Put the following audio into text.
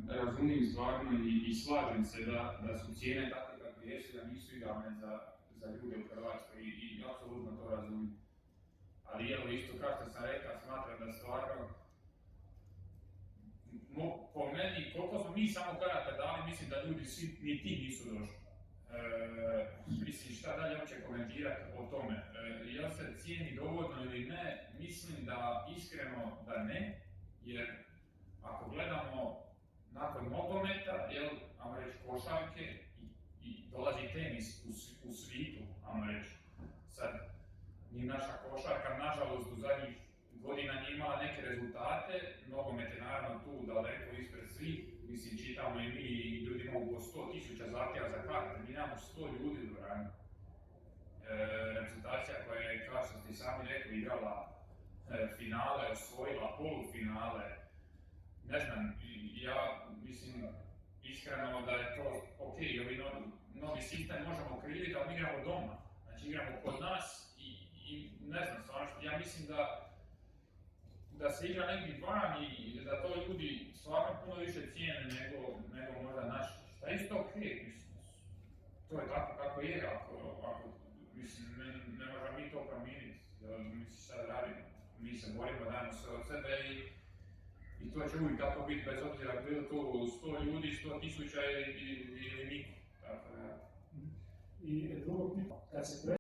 razumijem stvarno i slažem se da su cijene takve kakve jesu, da nisu idealne za ljude u Hrvatskoj i apsolutno to razumijem. Ali evo isto kao što sam rekao, smatram da stvarno, po meni, koliko smo mi samo karata dali, mislim da ljudi svi ni ti nisu došli. Mislim, šta dalje uopće komentirati o tome. Jel se cijeni dovoljno ili ne, mislim da iskreno da ne, jer ako gledamo nakon nogometa, ajmo reći košarke i dolazi tenis u svijetu, ajmo reći. Sad, ni naša košarka, nažalost, u zadnjih godina nije imala neke rezultate, nogomet je naravno tu daleko ispred svih, mislim, čitamo i mi i ljudi mogu 100.000 zahtjeva za karte, mi imamo 100 ljudi u dvorani. Reprezentacija koja je, kao što ste sami rekli, igrala finale, osvojila polufinale, ne znam, ja mislim iskreno da je to ok, ovi novi sistem možemo kriviti, ali mi igramo doma, znači igramo kod nas i ne znam, stvarno, ja mislim da se igra negdje van i da to ljudi stvarno puno više cijene nego možda naši. Šta je isto ok, mislim, to je tako kako je, ako mislim, ne možemo mi to promijeniti, mislim sad radimo, mi se borimo, dajemo sve od sebe i to će uvijek tako biti, bez obzira bilo to 100 ljudi, 100.000 ili niko, tako da. I drugo pitanje, kad se